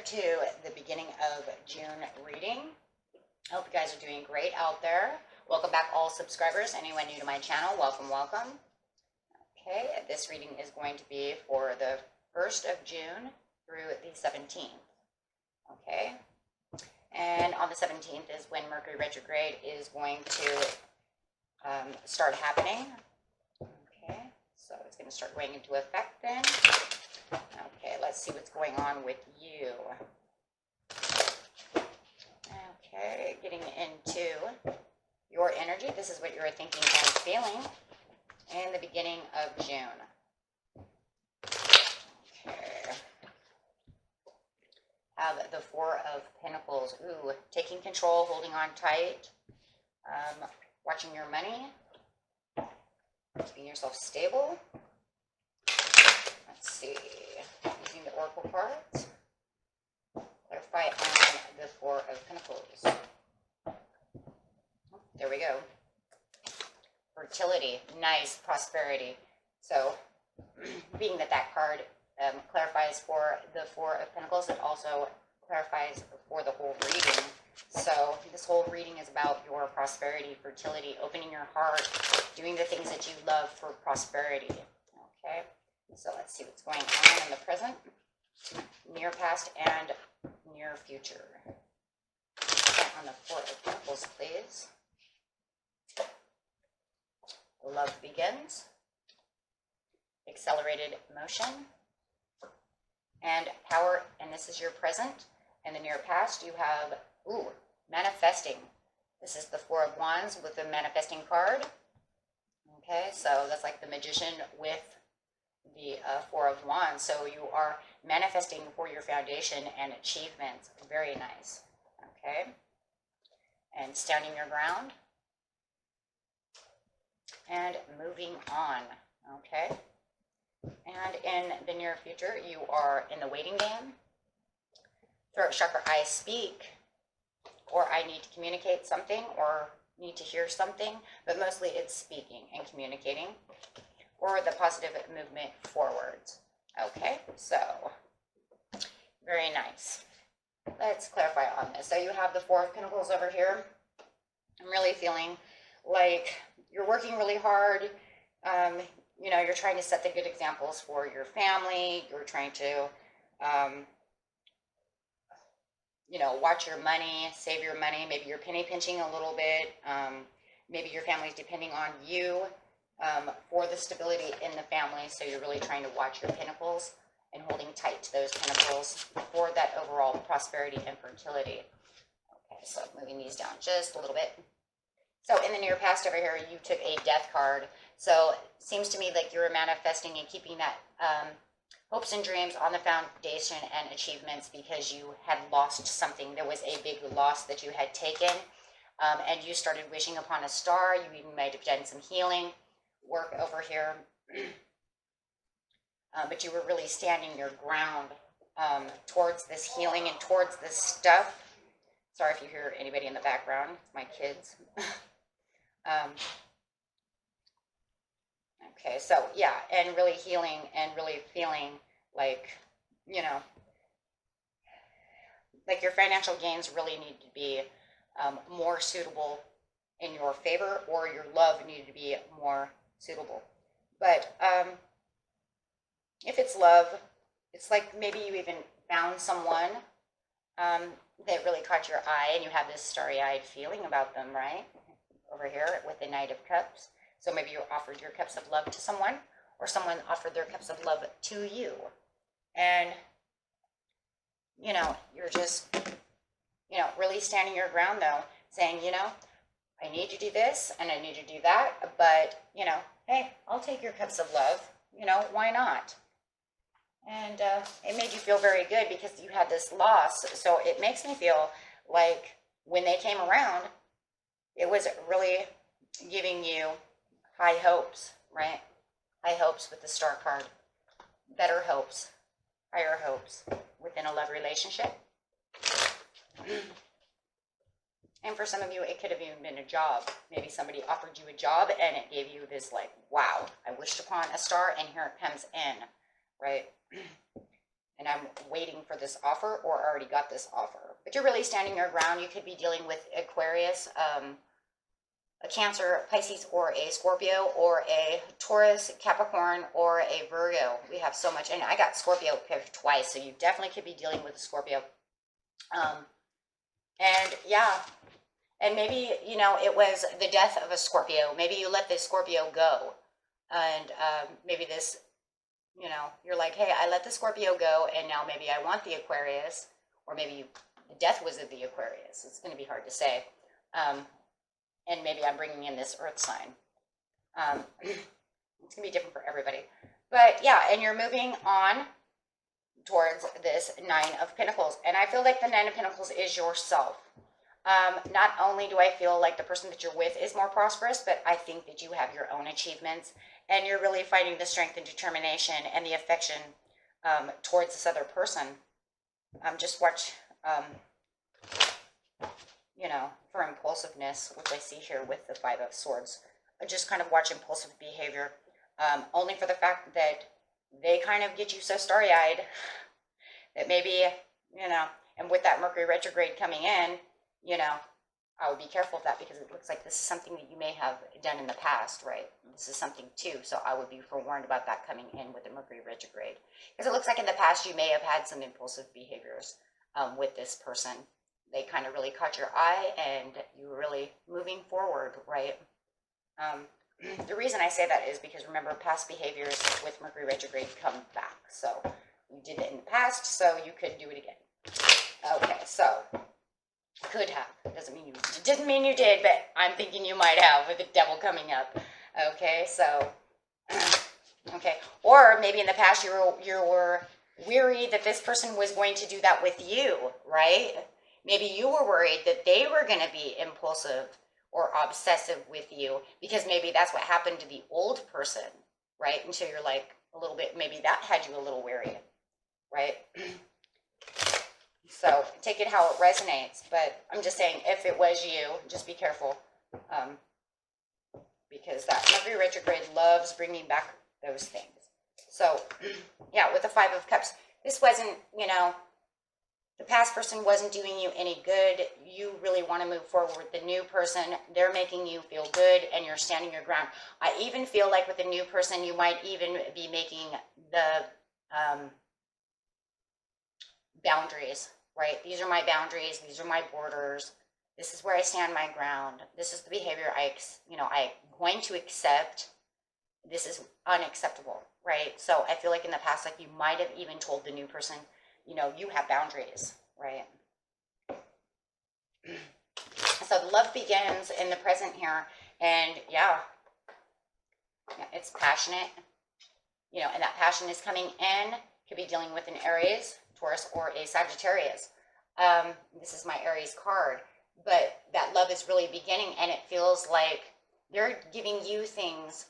to the beginning of June reading. I hope you guys are doing great out there. Welcome back, all subscribers. Anyone new to my channel, welcome, welcome. Okay, this reading is going to be for the 1st of June through the 17th. Okay, and on the 17th is when Mercury retrograde is going to start happening. Okay, so it's going to start going into effect then. Okay, let's see what's going on with you. Okay, getting into your energy. This is what you're thinking and feeling in the beginning of June. Okay. Have the Four of Pentacles. Ooh, taking control, holding on tight, watching your money, keeping yourself stable. Let's see, using the Oracle cards. Clarify on the Four of Pentacles. There we go. Fertility, nice, prosperity. So, being that card clarifies for the Four of Pentacles, it also clarifies for the whole reading. So, this whole reading is about your prosperity, fertility, opening your heart, doing the things that you love for prosperity. Okay, so let's see what's going on in the present, near past, and near future. On the Four of Pentacles, please. Love begins. Accelerated motion. And power, and this is your present. And the near past, you have, manifesting. This is the Four of Wands with the manifesting card. Okay, so that's like the Magician with the Four of Wands. So you are manifesting for your foundation and achievements. Very nice. Okay, and standing your ground and moving on. Okay, and in the near future, you are in the waiting game. Throat chakra, I speak, or I need to communicate something, or need to hear something, but mostly it's speaking and communicating, or the positive movement forwards. Okay, so very nice. Let's clarify on this. So you have the Four of Pentacles over here. I'm really feeling like you're working really hard. You know, you're trying to set the good examples for your family. You're trying to, you know, watch your money, save your money. Maybe you're penny pinching a little bit. Maybe your family's depending on you for the stability in the family. So you're really trying to watch your pentacles and holding tight to those pentacles for that overall prosperity and fertility. Okay, so moving these down just a little bit. So in the near past over here, you took a Death card. So it seems to me like you were manifesting and keeping that hopes and dreams on the foundation and achievements because you had lost something. There was a big loss that you had taken, and you started wishing upon a star. You even might have done some healing work over here. But you were really standing your ground towards this healing and towards this stuff. Sorry if you hear anybody in the background. It's my kids. Okay, so yeah, and really healing and really feeling like, you know, like your financial gains really need to be more suitable in your favor, or your love needed to be more suitable. But if it's love, it's like maybe you even found someone that really caught your eye and you have this starry-eyed feeling about them, right? Over here with the Knight of Cups. So maybe you offered your cups of love to someone, or someone offered their cups of love to you. And, you know, you're just, you know, really standing your ground though, saying, you know, I need to do this and I need to do that, but, you know, hey, I'll take your cups of love, you know, why not? And it made you feel very good because you had this loss. So it makes me feel like when they came around, it was really giving you high hopes, right? High hopes with the Star card. Better hopes, higher hopes within a love relationship. And for some of you, it could have even been a job. Maybe somebody offered you a job and it gave you this like, wow, I wished upon a star and here it comes in, right? and I'm waiting for this offer or already got this offer. But you're really standing your ground. You could be dealing with Aquarius, a Cancer, Pisces, or a Scorpio, or a Taurus, Capricorn, or a Virgo. We have so much, and I got Scorpio picked twice, so you definitely could be dealing with a Scorpio. And yeah, and maybe, you know, it was the death of a Scorpio. Maybe you let this Scorpio go, and maybe this, you know, you're like, hey, I let the Scorpio go, and now maybe I want the Aquarius, or maybe the death was of the Aquarius. It's going to be hard to say. And maybe I'm bringing in this earth sign. It's going to be different for everybody. But yeah, and you're moving on towards this Nine of Pentacles. And I feel like the Nine of Pentacles is yourself. Not only do I feel like the person that you're with is more prosperous, but I think that you have your own achievements. And you're really finding the strength and determination and the affection towards this other person. Just watch... you know, for impulsiveness, which I see here with the Five of Swords. I just kind of watch impulsive behavior, only for the fact that they kind of get you so starry-eyed that maybe, you know, and with that Mercury retrograde coming in, you know, I would be careful of that because it looks like this is something that you may have done in the past, right? This is something too, so I would be forewarned about that coming in with the Mercury retrograde. Because it looks like in the past you may have had some impulsive behaviors with this person. They kind of really caught your eye and you were really moving forward, right? The reason I say that is because remember, past behaviors with Mercury retrograde come back. So you did it in the past, so you could do it again. Okay, so could have. Doesn't mean you didn't mean you did, but I'm thinking you might have with the devil coming up. Okay, so okay. Or maybe in the past you were weary that this person was going to do that with you, right? Maybe you were worried that they were going to be impulsive or obsessive with you because maybe that's what happened to the old person, right? Until you're like a little bit, maybe that had you a little weary, right? So take it how it resonates. But I'm just saying, if it was you, just be careful. Because that Mercury retrograde loves bringing back those things. So, yeah, with the Five of Cups, this wasn't, you know, the past person wasn't doing you any good. You really want to move forward with the new person. They're making you feel good and you're standing your ground. I even feel like with the new person, you might even be making the boundaries, right? These are my boundaries. These are my borders. This is where I stand my ground. This is the behavior I'm going to accept. This is unacceptable, right? So I feel like in the past, like you might have even told the new person, you know, you have boundaries, right? So the love begins in the present here. And yeah, it's passionate, you know, and that passion is coming in. Could be dealing with an Aries, Taurus, or a Sagittarius. This is my Aries card. But that love is really beginning, and it feels like they're giving you things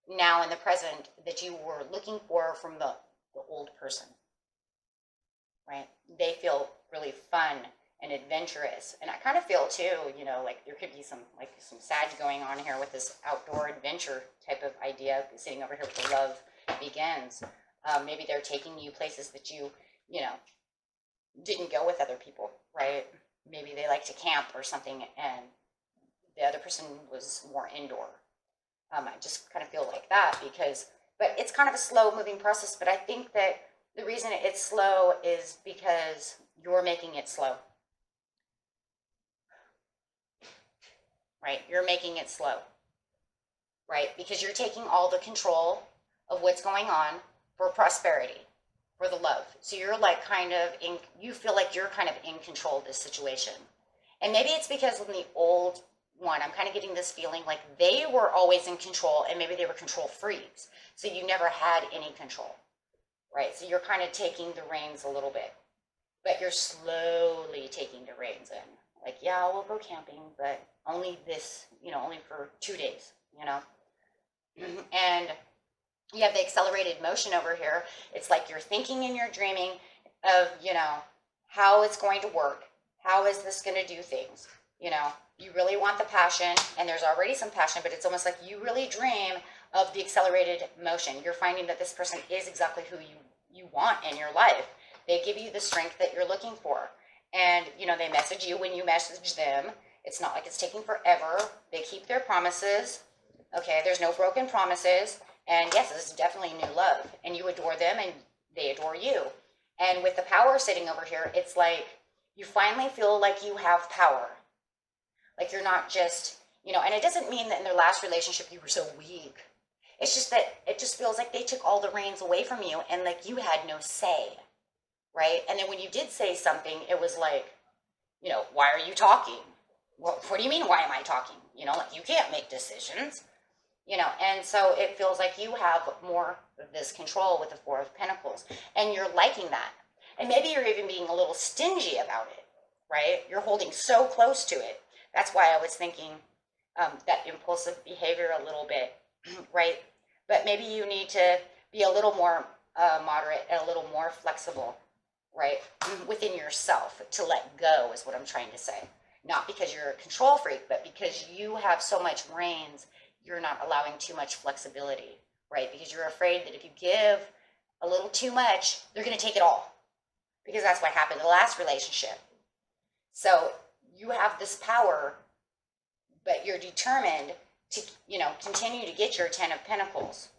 now in the present that you were looking for from the old person. Right? They feel really fun and adventurous. And I kind of feel too, you know, like there could be some Sag going on here with this outdoor adventure type of idea, sitting over here with the love begins. Maybe they're taking you places that you know, didn't go with other people, right? Maybe they like to camp or something and the other person was more indoor. I just kind of feel like that but it's kind of a slow moving process, but I think that the reason it's slow is because you're making it slow. Right? You're making it slow. Right? Because you're taking all the control of what's going on for prosperity, for the love. So you're like you feel like you're kind of in control of this situation. And maybe it's because in the old one, I'm kind of getting this feeling like they were always in control and maybe they were control freaks. So you never had any control. Right, so you're kind of taking the reins a little bit, but you're slowly taking the reins in. Like, yeah, we'll go camping, but only only for 2 days, you know. And you have the accelerated motion over here. It's like you're thinking and you're dreaming of, you know, how it's going to work. How is this going to do things? You know, you really want the passion, and there's already some passion, but it's almost like you really dream of the accelerated motion. You're finding that this person is exactly who you want in your life. They give you the strength that you're looking for. And, you know, they message you when you message them. It's not like it's taking forever. They keep their promises. Okay, there's no broken promises. And yes, this is definitely new love. And you adore them and they adore you. And with the power sitting over here, it's like you finally feel like you have power. Like you're not just, you know, and it doesn't mean that in their last relationship you were so weak. It's just that it just feels like they took all the reins away from you and like you had no say, right? And then when you did say something, it was like, you know, why are you talking? Well, what do you mean, why am I talking? You know, like you can't make decisions, you know, and so it feels like you have more of this control with the Four of Pentacles and you're liking that. And maybe you're even being a little stingy about it, right? You're holding so close to it. That's why I was thinking that impulsive behavior a little bit, right? But maybe you need to be a little more moderate and a little more flexible, right? Within yourself to let go is what I'm trying to say. Not because you're a control freak, but because you have so much reins, you're not allowing too much flexibility, right? Because you're afraid that if you give a little too much, they're going to take it all. Because that's what happened in the last relationship. So you have this power, but you're determined to, you know, continue to get your 10 of Pentacles,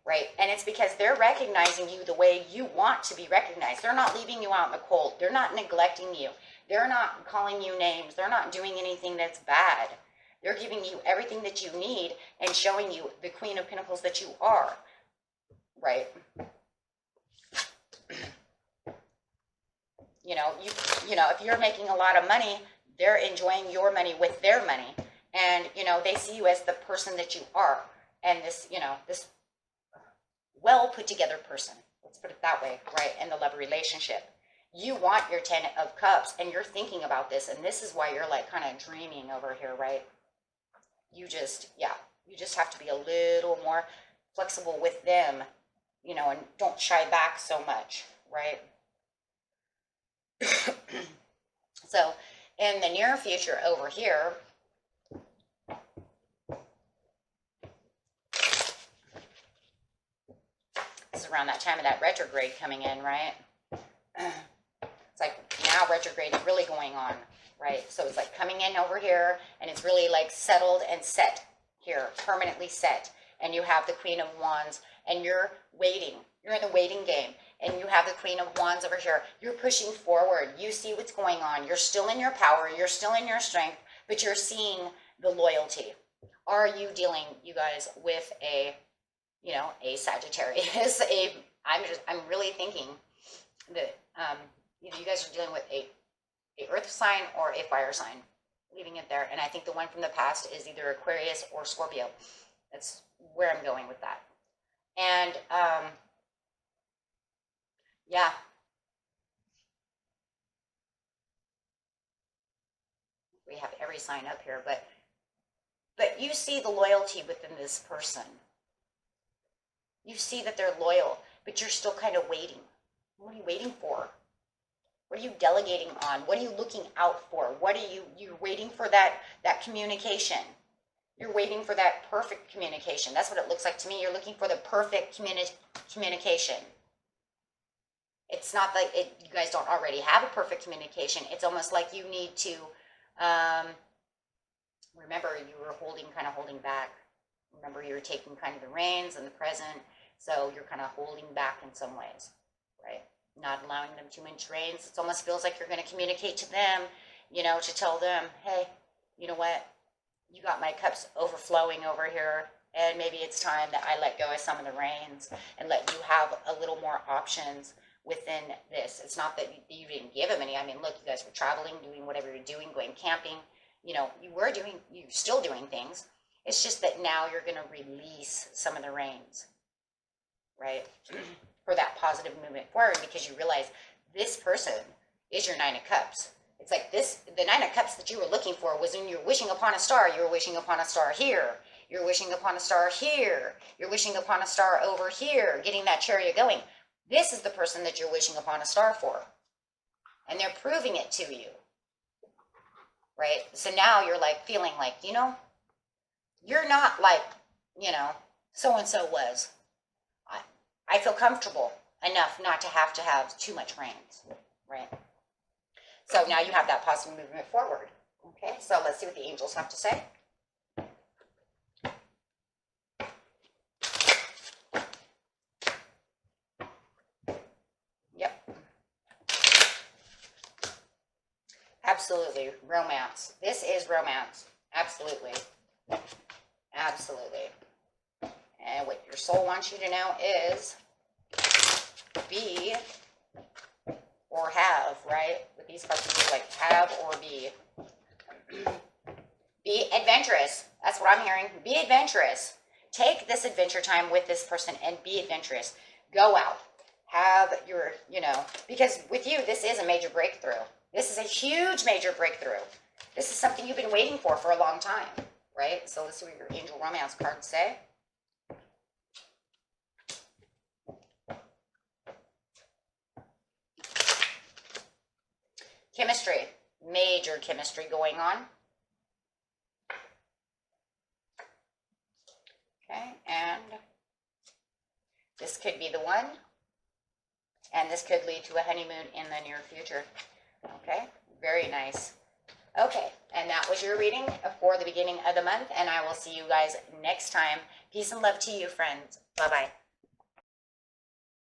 right? And it's because they're recognizing you the way you want to be recognized. They're not leaving you out in the cold. They're not neglecting you. They're not calling you names. They're not doing anything that's bad. They're giving you everything that you need and showing you the Queen of Pentacles that you are, right? You know, if you're making a lot of money, they're enjoying your money with their money. And, you know, they see you as the person that you are. And this, you know, this well put together person. Let's put it that way, right? In the love relationship. You want your 10 of Cups and you're thinking about this. And this is why you're like kind of dreaming over here, right? You just have to be a little more flexible with them, you know, and don't shy back so much, right? So in the near future over here, this is around that time of that retrograde coming in, right? It's like now retrograde is really going on, right? So it's like coming in over here and it's really like settled and set here, permanently set. And you have the Queen of Wands and you're waiting. You're in the waiting game. And you have the Queen of Wands over here. You're pushing forward. You see what's going on. You're still in your power. You're still in your strength, but you're seeing the loyalty. Are you dealing, you guys, with a, you know, a Sagittarius? I'm really thinking that, you know, you guys are dealing with a earth sign or a fire sign. Leaving it there. And I think the one from the past is either Aquarius or Scorpio. That's where I'm going with that. And, yeah. We have every sign up here, but you see the loyalty within this person. You see that they're loyal, but you're still kind of waiting. What are you waiting for? What are you delegating on? What are you looking out for? What are you're waiting for that communication. You're waiting for that perfect communication. That's what it looks like to me. You're looking for the perfect communication. It's not like you guys don't already have a perfect communication. It's almost like you need to, remember you were kind of holding back. Remember you were taking kind of the reins in the present. So you're kind of holding back in some ways, right? Not allowing them too much reins. It almost feels like you're going to communicate to them, you know, to tell them, hey, you know what? You got my cups overflowing over here. And maybe it's time that I let go of some of the reins and let you have a little more options within this. It's not that you didn't give them any. I mean, look, you guys were traveling, doing whatever you're doing, going camping. You know, you're still doing things. It's just that now you're going to release some of the reins, right? For that positive movement forward, because you realize this person is your 9 of Cups. It's like the 9 of Cups that you were looking for was when you're wishing upon a star. You were wishing upon a star here. You're wishing upon a star here. You're wishing upon a star over here, getting that chariot going. This is the person that you're wishing upon a star for. And they're proving it to you. Right? So now you're like feeling like, you know, you're not like, you know, so-and-so was. I feel comfortable. enough not to have too much rains, right? So now you have that positive movement forward. Okay, so let's see what the angels have to say. Yep. Absolutely. Romance. This is romance. Absolutely. Absolutely. And what your soul wants you to know is be or have, right? With these cards, it's like have or be. Be adventurous. That's what I'm hearing. Be adventurous. Take this adventure time with this person and be adventurous. Go out. Have your, because with you, this is a major breakthrough. This is a huge major breakthrough. This is something you've been waiting for a long time, right? So let's see what your angel romance cards say. Chemistry. Major chemistry going on. Okay, and this could be the one. And this could lead to a honeymoon in the near future. Okay, very nice. Okay, and that was your reading for the beginning of the month, and I will see you guys next time. Peace and love to you, friends. Bye-bye.